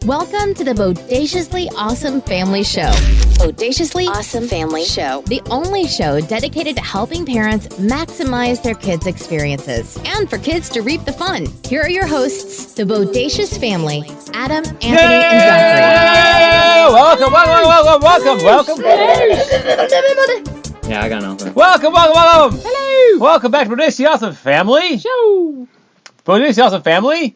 Welcome to the Bodaciously Awesome Family Show. Bodaciously Awesome Family Show. The only show dedicated to helping parents maximize their kids' experiences and for kids to reap the fun. Here are your hosts, the Bodacious family, Adam, Anthony, and Zachary. Welcome. Yeah, I got nothing. Welcome. Hello. Welcome back to Bodacious Awesome Family. Show. Bodacious Awesome Family.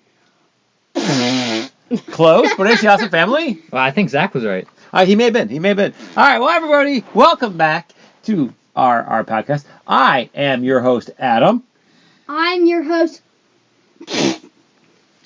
Close. Bodacious Awesome Family. Well, I think Zach was right. He may have been. All right. Well, everybody, welcome back to our podcast. I am your host, Adam. I'm your host.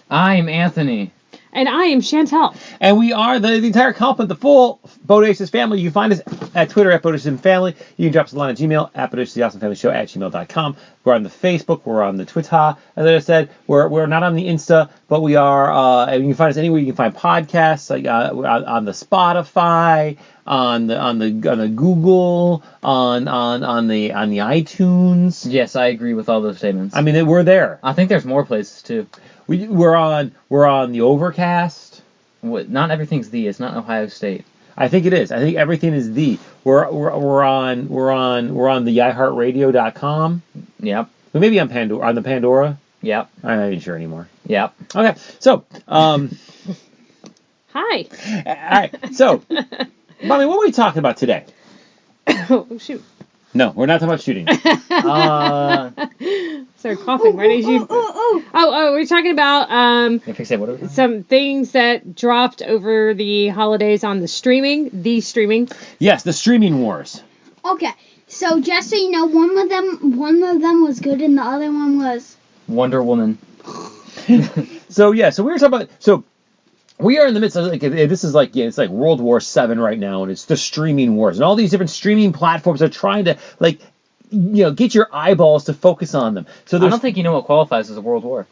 I'm Anthony. And I am Chantel. And we are the entire complement, the full Bodacious family. You can find us at Twitter at Bodacious Family. You can drop us a line at Gmail at BodaciousAwesomeFamilyShow@gmail.com. We're on the Facebook. We're on the Twitter. As I said, we're not on the Insta, but we are. And you can find us anywhere you can find podcasts, like on the Spotify, on the Google, on the iTunes. Yes, I agree with all those statements. I mean, we're there. I think there's more places too. We're on the Overcast. Not everything's the. It's not Ohio State. I think it is. I think everything is the. We're on the iHeartRadio.com. Yep. We may be on Pandora. On the Pandora. Yep. I'm not even sure anymore. Yep. Okay. So. Hi. All right. So, Mommy, what are we talking about today? Oh, shoot. No, we're not talking about shooting. Started coughing. Why did you? Oh, we're talking about If I say what are we some things that dropped over the holidays on the streaming. Yes, the streaming wars. Okay, so just so you know, one of them was good, and the other one was. Wonder Woman. So we were talking about we are in the midst of it's like World War VII right now, and it's the streaming wars, and all these different streaming platforms are trying to get your eyeballs to focus on them. So I don't think you know what qualifies as a world war.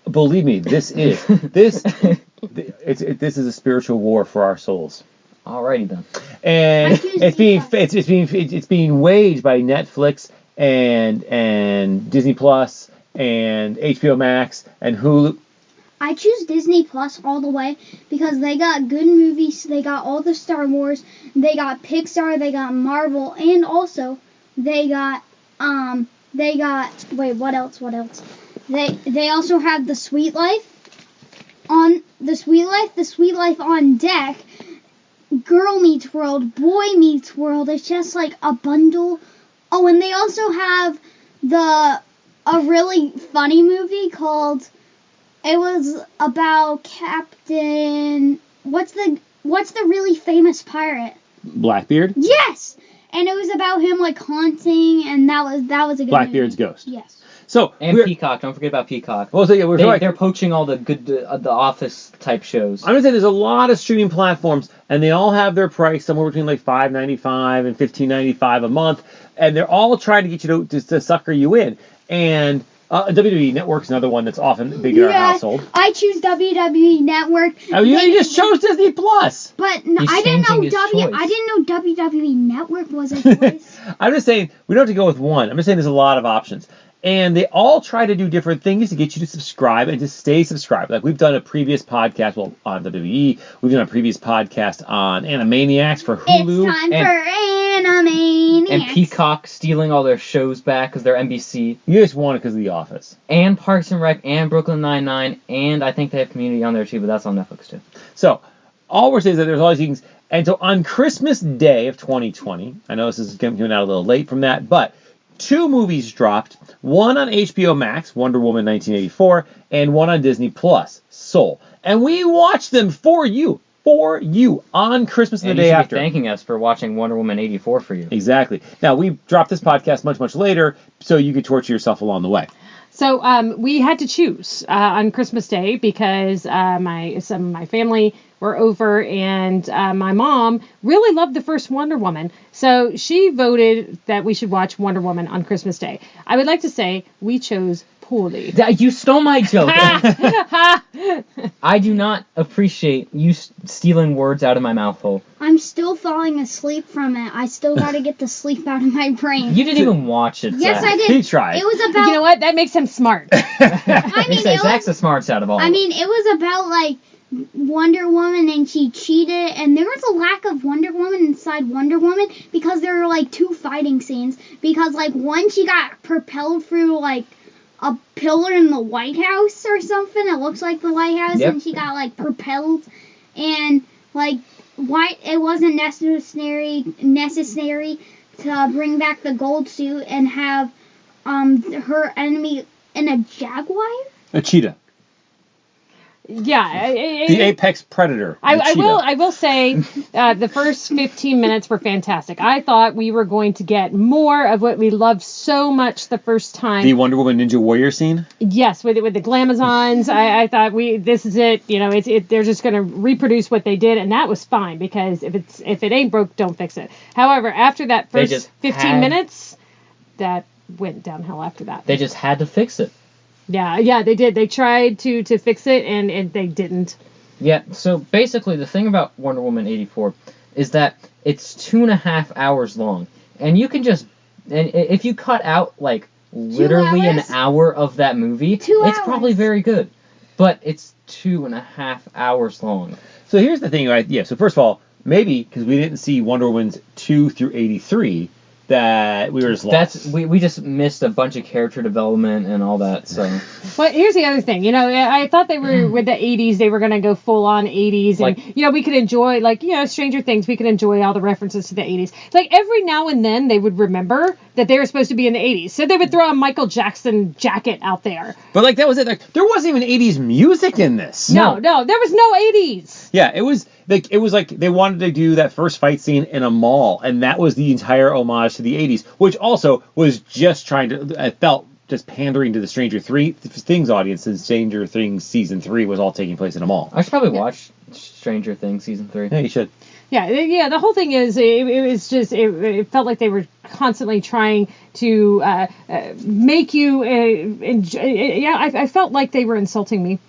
Believe me, this is this is a spiritual war for our souls. Alrighty then. And it's being waged by Netflix and DisneyPlus and HBOMax and Hulu. I choose DisneyPlus all the way because they got good movies. They got all the Star Wars. They got Pixar. They got Marvel, and also they got wait, what else? They also have The Sweet Life on deck. Girl Meets World, Boy Meets World. It's just like a bundle. Oh, and they also have a really funny movie called. It was about Captain. What's the really famous pirate? Blackbeard? Yes, and it was about him like haunting, and that was a good Blackbeard's movie. ghost. Yes. So Peacock. Don't forget about Peacock. Well, so yeah, They're poaching all the good the Office type shows. I'm gonna say there's a lot of streaming platforms, and they all have their price somewhere between like $5.95 and $15.95 a month, and they're all trying to get you to sucker you in. And WWE Network's another one that's often big in our household. I choose WWE Network. Oh, you just chose Disney Plus. But no, I didn't know WWE Network was a choice. I'm just saying we don't have to go with one. I'm just saying there's a lot of options. And they all try to do different things to get you to subscribe and to stay subscribed. Like we've done a previous podcast, on WWE. We've done a previous podcast on Animaniacs for Hulu. It's time for Animaniacs. And Peacock stealing all their shows back because they're NBC. You just want it because of The Office. And Parks and Rec and Brooklyn Nine-Nine. And I think they have Community on there too, but that's on Netflix too. So all we're saying is that there's all these things. And so on Christmas Day of 2020, I know this is coming out a little late from that, but 2 movies dropped, one on HBO Max, Wonder Woman 1984, and one on Disney Plus, Soul. And we watched them for you on Christmas and the day after. Be thanking us for watching Wonder Woman 84 for you. Exactly. Now, we dropped this podcast much, much later, so you could torture yourself along the way. So we had to choose on Christmas Day because some of my family were over, and my mom really loved the first Wonder Woman. So she voted that we should watch Wonder Woman on Christmas Day. I would like to say we chose poorly. You stole my joke. I do not appreciate you stealing words out of my mouth hole. I'm still falling asleep from it. I still got to get the sleep out of my brain. You didn't even watch it. Yes, Zach. I did. He tried. It was about. You know what? That makes him smart. I mean, Zach's the smartest out of all. I mean, it was about like Wonder Woman and she cheated, and there was a lack of Wonder Woman inside Wonder Woman because there were like 2 fighting scenes. Because like one she got propelled through like a pillar in the White House or something. It looks like the White House, Yep. and she got like propelled, and like it wasn't necessary to bring back the gold suit and have her enemy in a jaguar. A cheetah. Yeah. The apex predator. I will say the first 15 minutes were fantastic. I thought we were going to get more of what we loved so much the first time. The Wonder Woman Ninja Warrior scene? Yes, with the glamazons. I thought this is it. You know, they're just going to reproduce what they did, and that was fine because if it ain't broke, don't fix it. However, after that first 15 minutes, that went downhill after that. They just had to fix it. Yeah, they did. They tried to fix it, and they didn't. Yeah, so basically the thing about Wonder Woman 84 is that it's 2.5 hours long. And you can just... And if you cut out, like, literally an hour of that movie, it's probably very good. But it's 2.5 hours long. So here's the thing, right? Yeah, so first of all, maybe, because we didn't see Wonder Woman's 2 through 83... that we were just lost. We just missed a bunch of character development and all that. So, well, here's the other thing. You know, I thought they were with the 80s. They were going to go full on 80s, and you know, we could enjoy Stranger Things. We could enjoy all the references to the 80s. Like every now and then, they would remember that they were supposed to be in the 80s, so they would throw a Michael Jackson jacket out there. But like that was it. Like there wasn't even 80s music in this. No, there was no 80s. Yeah, it was like they wanted to do that first fight scene in a mall, and that was the entire homage to the 80s, which also was just trying to, I felt, just pandering to the Stranger Things audience, since Stranger Things Season 3 was all taking place in a mall. I should probably watch Stranger Things Season 3. Yeah, you should. Yeah. The whole thing is, it was just, it felt like they were constantly trying to make you enjoy. Yeah, I felt like they were insulting me.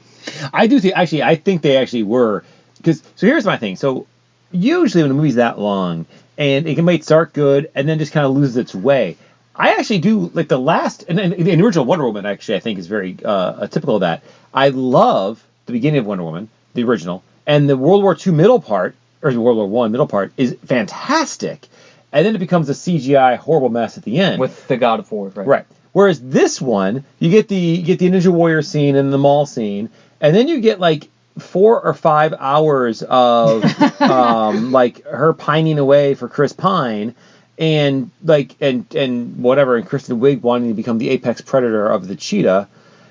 I do think, I think they actually were. So here's my thing. So usually when a movie's that long, and it might start good and then just kind of loses its way. I actually do like the last, and the original Wonder Woman actually I think is very typical of that. I love the beginning of Wonder Woman, the original, and the World War II middle part, or the World War I middle part is fantastic, and then it becomes a CGI horrible mess at the end with the God of War, right? Right. Whereas this one, you get the Ninja Warrior scene and the mall scene, and then you get like 4 or 5 hours of like her pining away for Chris Pine, and like and whatever, and Kristen Wiig wanting to become the apex predator of the cheetah,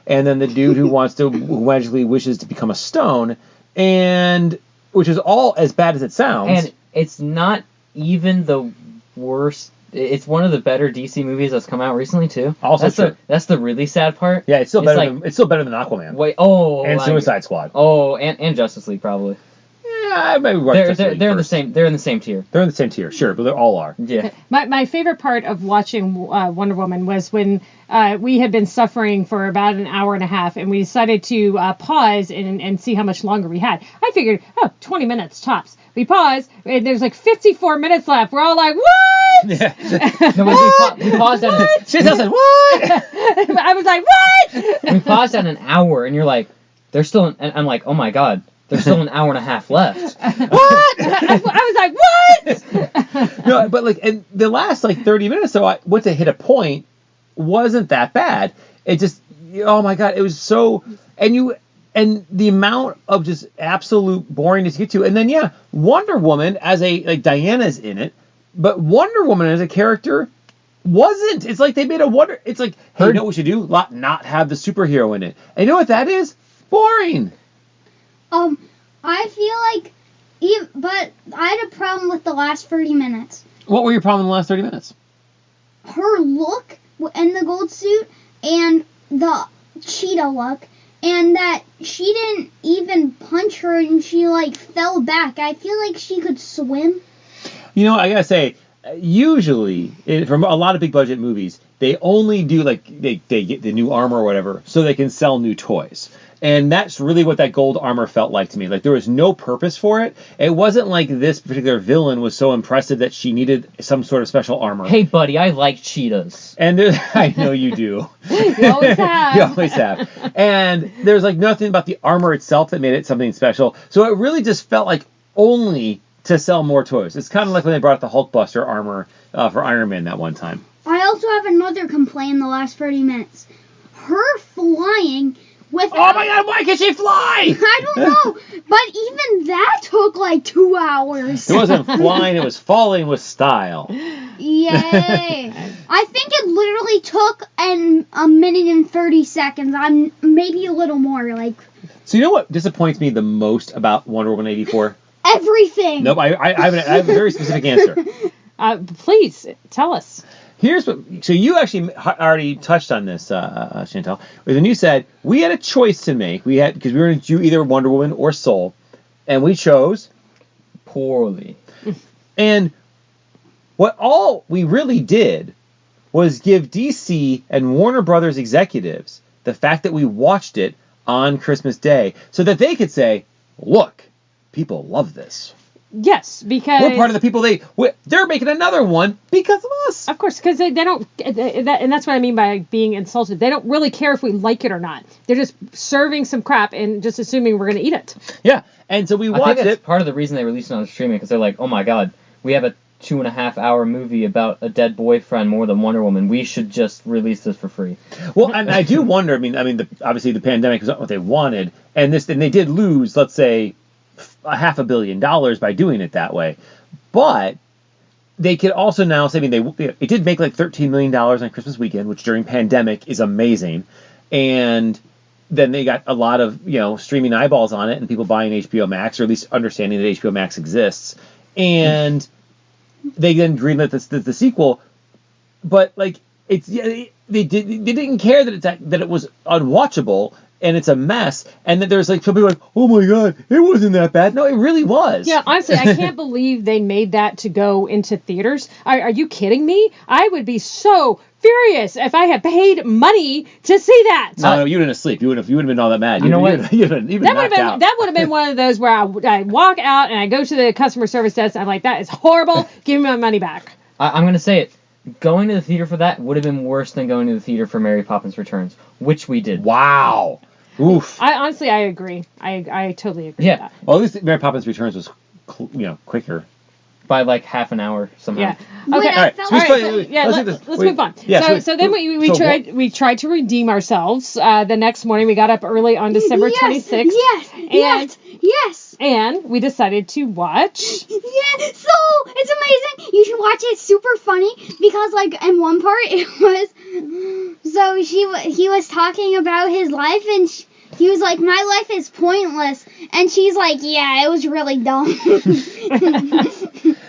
and then the dude who magically wishes to become a stone, and which is all as bad as it sounds. And it's not even the worst. It's one of the better DC movies that's come out recently too. Also, that's the really sad part. Yeah, it's still better than Aquaman. And Suicide Squad. Oh, and Justice League probably. Yeah, maybe they're in the same. They're in the same tier. They're in the same tier, sure, but they all are. Yeah. My favorite part of watching Wonder Woman was when we had been suffering for about an hour and a half, and we decided to pause and see how much longer we had. I figured, 20 minutes tops. We paused, and there's like 54 minutes left. We're all like, what? Yeah. We paused at what? She said, what? I was like, what? We paused at an hour, and you're like, there's still, and I'm like, oh my god. There's still an hour and a half left. What? I was like, what? No, but like, and the last like 30 minutes, though, once it hit a point, wasn't that bad. It just, oh my god, it was so, and the amount of just absolute boringness to get to, and then Wonder Woman as Diana's in it, but Wonder Woman as a character wasn't. It's like they made it's like, hey, you know what we should do? Not have the superhero in it. And you know what that is? Boring. I feel like, but I had a problem with the last 30 minutes. What were your problem in the last 30 minutes? Her look in the gold suit and the cheetah look, and that she didn't even punch her and she fell back. I feel like she could swim. You know, I gotta say, usually from a lot of big budget movies, they only do they get the new armor or whatever so they can sell new toys. And that's really what that gold armor felt like to me. Like, there was no purpose for it. It wasn't like this particular villain was so impressive that she needed some sort of special armor. Hey, buddy, I like cheetahs. And I know you do. You always have. You always have. And there's like nothing about the armor itself that made it something special. So it really just felt like only to sell more toys. It's kind of like when they brought out the Hulkbuster armor for Iron Man that one time. I also have another complaint in the last 30 minutes. Her flying with... Oh my god, why can't she fly? I don't know, but even that took like 2 hours. It wasn't flying, it was falling with style. Yay. I think it literally took a minute and 30 seconds. I'm maybe a little more, like... So you know what disappoints me the most about Wonder Woman 84? Everything. Nope, I have a very specific answer. Please, tell us. Here's what. So you actually already touched on this, Chantal. When you said we had a choice to make, because we were going to do either Wonder Woman or Soul, and we chose Poorly. And what all we really did was give DC and Warner Brothers executives the fact that we watched it on Christmas Day, so that they could say, "Look, people love this." Yes, because We're part of the people they're making another one because of us. Of course, because they don't, and that's what I mean by being insulted. They don't really care if we like it or not. They're just serving some crap and just assuming we're going to eat it. Yeah, and so we I watched think that's it. part of the reason they released it on streaming, because they're like, oh my god, we have a 2.5-hour movie about a dead boyfriend more than Wonder Woman. We should just release this for free. Well, and I do wonder. Obviously the pandemic was not what they wanted, and they did lose, let's say, $500 million by doing it that way. But they could also now say, it did make like $13 million on Christmas weekend, which during pandemic is amazing. And then they got a lot of, streaming eyeballs on it and people buying HBOMax, or at least understanding that HBOMax exists. And they then greenlit the sequel. But like, they didn't care that it was unwatchable. And it's a mess, and that there's like some people like, oh my god, it wasn't that bad. No, it really was. Yeah, honestly, I can't believe they made that to go into theaters. Are you kidding me? I would be so furious if I had paid money to see that. No, you wouldn't have sleep. You would have been all that mad. You know what? That would have been one of those where I walk out and I go to the customer service desk. And I'm like, that is horrible. Give me my money back. I'm gonna say it. Going to the theater for that would have been worse than going to the theater for Mary Poppins Returns, which we did. Wow. Oof. I agree. I totally agree with that. Well, at least Mary Poppins Returns was, quicker. By like half an hour somehow. Yeah. Wait, Okay. I felt like- Let's move on. Yeah, so then we tried to redeem ourselves. The next morning we got up early on December 26th. Yes. And we decided to watch. Yeah, so it's amazing. You should watch it. It's super funny because, like, in one part it was, so he was talking about his life and he was like, my life is pointless, and she's like, yeah, it was really dumb.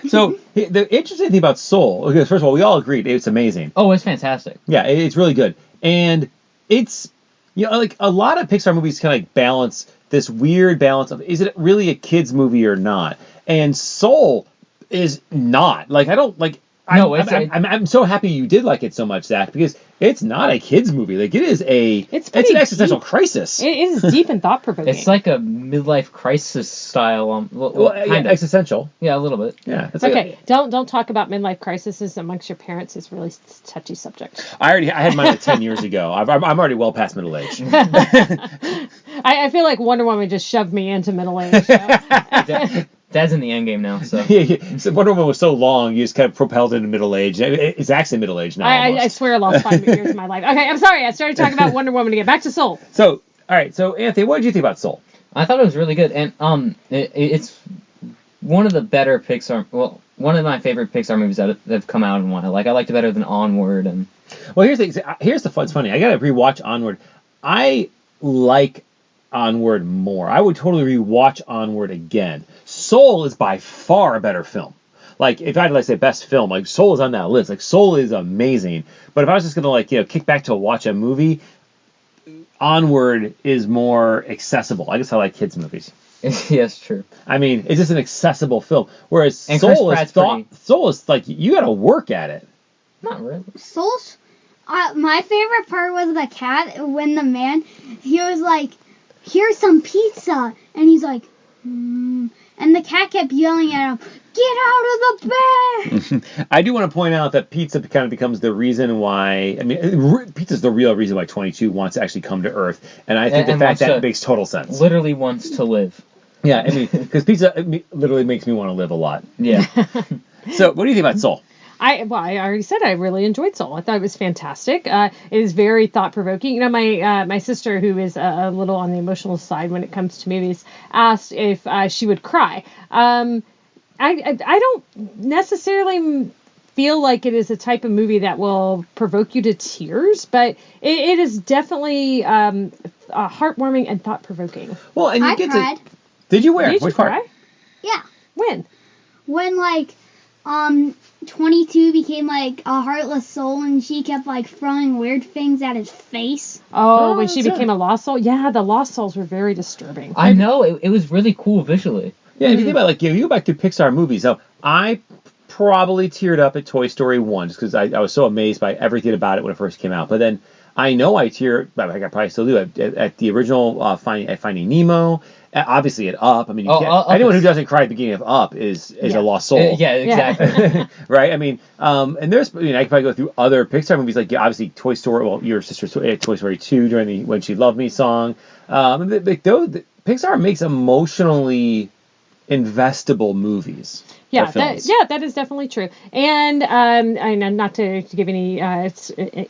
So the interesting thing about Soul, okay, first of all, we all agreed it's amazing. Oh, it's fantastic. Yeah, it's really good, and it's like a lot of Pixar movies kind of like balance this weird balance of, is it really a kids movie or not? And Soul is not. Like, I don't like. No, I'm so happy you did like it so much, Zach, because it's not a kids movie. Like, it is it's an existential crisis. It is deep and thought provoking. It's like a midlife crisis style. Kind of existential. Yeah, a little bit. Yeah. It's okay. Don't talk about midlife crises amongst your parents. It's really a touchy subject. I had mine like 10 years ago. I'm already well past middle age. I feel like Wonder Woman just shoved me into middle age. So. Dad's in the end game now, so. So Wonder Woman was so long, you just kind of propelled into middle age. It's actually middle age now. I swear I lost 5 years of my life. Okay, I'm sorry. I started talking about Wonder Woman again. Back to Soul. So, all right. So, Anthony, what did you think about Soul? I thought it was really good, and it's one of the better Pixar. Well, one of my favorite Pixar movies that have come out in a while. Like, I liked it better than Onward, and. Well, here's the fun. It's funny. I gotta rewatch Onward. I like Onward more. I would totally rewatch Onward again. Soul is by far a better film. Like, if I had to say best film, like, Soul is on that list. Like, Soul is amazing. But if I was just gonna kick back to watch a movie, Onward is more accessible. I guess I like kids movies. Yes, true. I mean, it's just an accessible film. Whereas and Soul is like, you gotta work at it. Not really. Soul's, my favorite part was the cat when the man, he was like, here's some pizza. And he's like, And the cat kept yelling at him, get out of the bed! I do want to point out that pizza kind of becomes the reason why, pizza's the real reason why 22 wants to actually come to Earth. And I think that makes total sense. Literally wants to live. Yeah, because pizza literally makes me want to live a lot. Yeah. So, what do you think about Soul? I already said I really enjoyed Soul. I thought it was fantastic. It is very thought-provoking. You know, my sister, who is a little on the emotional side when it comes to movies, asked if she would cry. I don't necessarily feel like it is a type of movie that will provoke you to tears, but it is definitely heartwarming and thought-provoking. Well, and I cried. Did you? Where? Did you cry? Yeah. When? When, 22 became, a heartless soul, and she kept, throwing weird things at his face. Oh, when she became a lost soul? Yeah, the lost souls were very disturbing. I know. It was really cool visually. Yeah, if you think about you go back to Pixar movies. So I probably teared up at Toy Story 1 just because I was so amazed by everything about it when it first came out. But then I know I teared, I probably still do, at the original Finding Nemo. Obviously at Up. I mean, anyone who doesn't cry at the beginning of Up is a lost soul. Yeah, exactly. Right? I mean, and there's, I could probably go through other Pixar movies, obviously Toy Story, well, your sister's Toy Story 2 during the When She Loved Me song. Pixar makes emotionally investable movies. Yeah, that is definitely true. And not to give any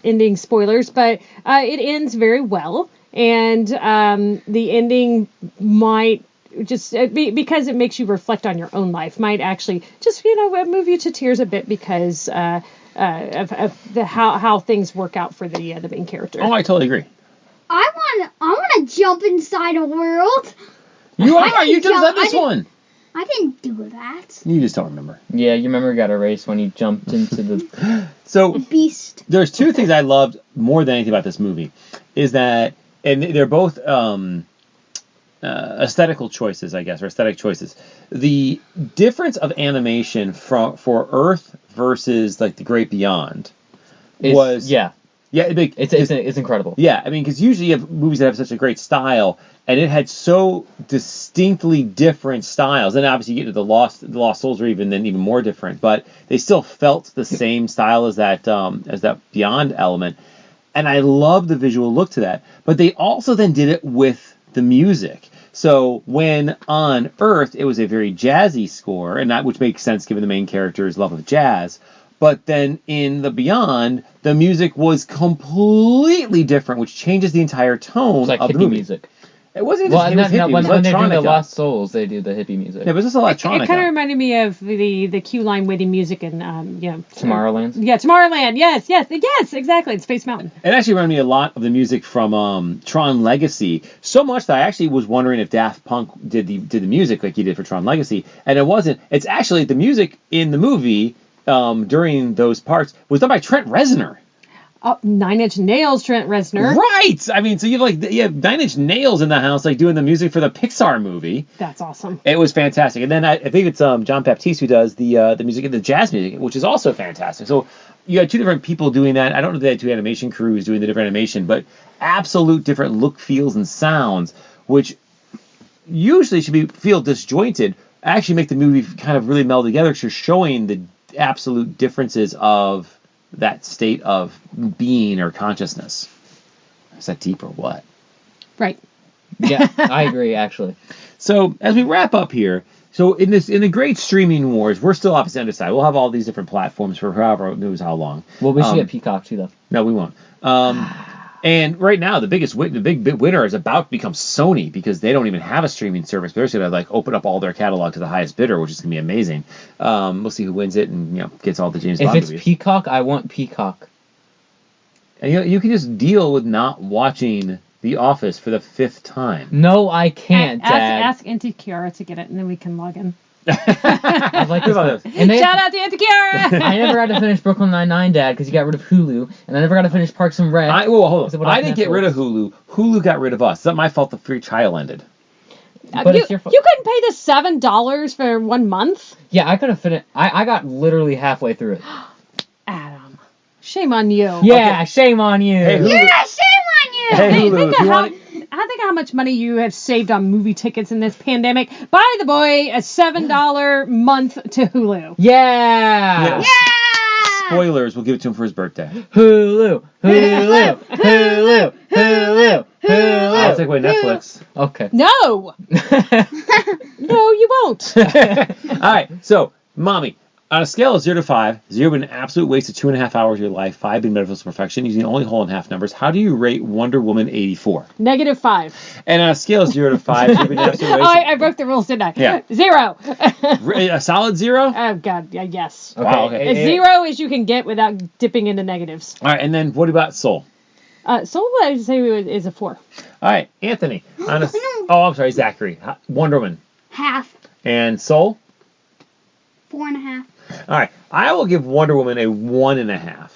ending spoilers, but it ends very well. And the ending might just because it makes you reflect on your own life, might actually just move you to tears a bit because of how things work out for the main character. Oh, I totally agree. I want to jump inside a world. You jumped inside this one. I didn't do that. You just don't remember. Yeah, you remember got erased when you jumped into the... So, Beast. There's two things I loved more than anything about this movie. Is that, and they're both aesthetical choices, I guess, or aesthetic choices. The difference of animation for Earth versus, the Great Beyond was... Yeah. Yeah, it's incredible. Yeah, because usually you have movies that have such a great style, and it had so distinctly different styles. And obviously, you get to the Lost Souls are even more different, but they still felt the same style as that Beyond element. And I love the visual look to that. But they also then did it with the music. So when on Earth, it was a very jazzy score, and that which makes sense given the main character's love of jazz. But then in the Beyond, the music was completely different, which changes the entire tone of the movie. Music. It wasn't just hippie, when they do the Lost Souls, they do the hippie music. Yeah, but this is electronica. It kind of reminded me of the Q Line witty music in Tomorrowland. Yeah, Tomorrowland. Yes, exactly. It's Space Mountain. It actually reminded me a lot of the music from Tron Legacy. So much that I actually was wondering if Daft Punk did the music like he did for Tron Legacy, and it wasn't. It's actually the music in the movie during those parts was done by Trent Reznor. Oh, Nine Inch Nails, Trent Reznor. Right. So you have Nine Inch Nails in the house, doing the music for the Pixar movie. That's awesome. It was fantastic. And then I think it's John Baptiste who does the music, the jazz music, which is also fantastic. So you had two different people doing that. I don't know if they had two animation crews doing the different animation, but absolute different look, feels, and sounds, which usually should feel disjointed, actually make the movie kind of really meld together because you're showing the absolute differences of that state of being or consciousness. Is that deep or what? Right. Yeah, I agree, actually. So as we wrap up here, so in the great streaming wars, we're still obviously undecided. We'll have all these different platforms for however knows how long. Well, we should get Peacock too, though. No, we won't. And right now, the big winner is about to become Sony because they don't even have a streaming service. They're just going to open up all their catalog to the highest bidder, which is going to be amazing. We'll see who wins it and gets all the James Bond movies. If it's Peacock, I want Peacock. And you can just deal with not watching The Office for the 5th time. No, I can't, Dad. Ask Auntie Kiara to get it, and then we can log in. I like this. Shout out to Auntie Kiara! I never got to finish Brooklyn Nine-Nine, Dad, because you got rid of Hulu, and I never got to finish Parks and Rec. Hold on. I didn't get rid of Hulu. Hulu got rid of us. It's not my fault the free trial ended. But you couldn't pay the $7 for 1 month? Yeah, I could have finished. I got literally halfway through it. Adam, shame on you. Yeah, okay. Shame on you. Hey, Hulu. Yeah, shame on you. Hey, Hulu, think how much money you have saved on movie tickets in this pandemic. By the way, a $7 month to Hulu. Yeah. Yeah! Spoilers, we'll give it to him for his birthday. Hulu. Hulu. Hulu. Hulu. Hulu. I'll take away Netflix. Okay. No! No, you won't. All right, so, Mommy, on a scale of 0 to 5, 0 being an absolute waste of 2.5 hours of your life, 5 being medical perfection, using only whole and half numbers, how do you rate Wonder Woman 84? -5. And on a scale of 0 to 5, 0 being an absolute waste. I broke the rules, didn't I? Yeah. 0. A solid 0? Oh, God. Yeah, yes. Okay. Wow, okay. As 0 as you can get without dipping into negatives. All right, and then what about Soul? Soul, I would say, is a 4. All right, Anthony. I'm sorry, Zachary. Wonder Woman. Half. And Soul? 4.5. All right, I will give Wonder Woman a 1.5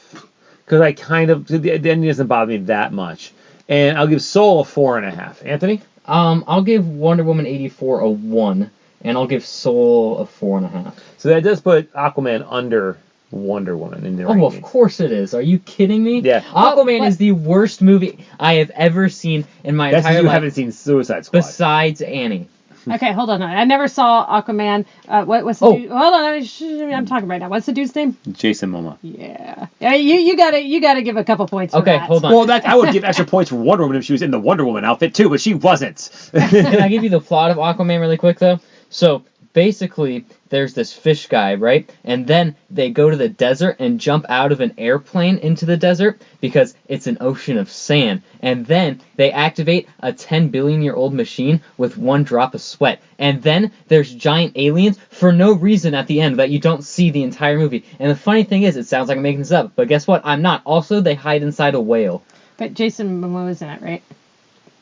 because I kind of the ending doesn't bother me that much, and I'll give Soul a 4.5. Anthony, I'll give Wonder Woman 84 a 1, and I'll give Soul a 4.5. so that does put Aquaman under Wonder Woman in the Oh, of course it is. Are you kidding me? Yeah. Aquaman is the worst movie I have ever seen in my That's entire because you life. haven't seen Suicide Squad. Besides Annie. Okay, hold on. I never saw Aquaman. What's the dude? Hold on. I'm talking right now. What's the dude's name? Jason Momoa. Yeah. You gotta give a couple points for Okay, that. hold on. Well, I would give extra points for Wonder Woman if she was in the Wonder Woman outfit too, but she wasn't. Can I give you the plot of Aquaman really quick, though? So, basically, there's this fish guy, right? And then they go to the desert and jump out of an airplane into the desert because it's an ocean of sand. And then they activate a 10 billion-year-old machine with 1 drop of sweat. And then there's giant aliens for no reason at the end that you don't see the entire movie. And the funny thing is, it sounds like I'm making this up, but guess what? I'm not. Also, they hide inside a whale. But Jason Momoa is in it, right?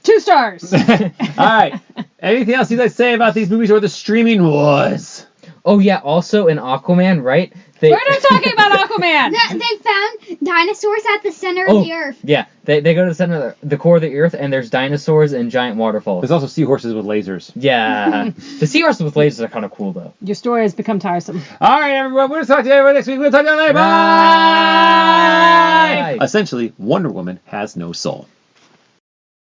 2 stars. All right. Anything else you'd like to say about these movies or the streaming wars? Oh, yeah, also in Aquaman, right? We're not talking about Aquaman. They found dinosaurs at the center of the earth. Yeah, they go to the center of the core of the earth, and there's dinosaurs and giant waterfalls. There's also seahorses with lasers. Yeah. The seahorses with lasers are kind of cool, though. Your story has become tiresome. All right, everyone. We're going to talk to you everybody next week. We'll talk to you later. Bye! Bye! Essentially, Wonder Woman has no soul.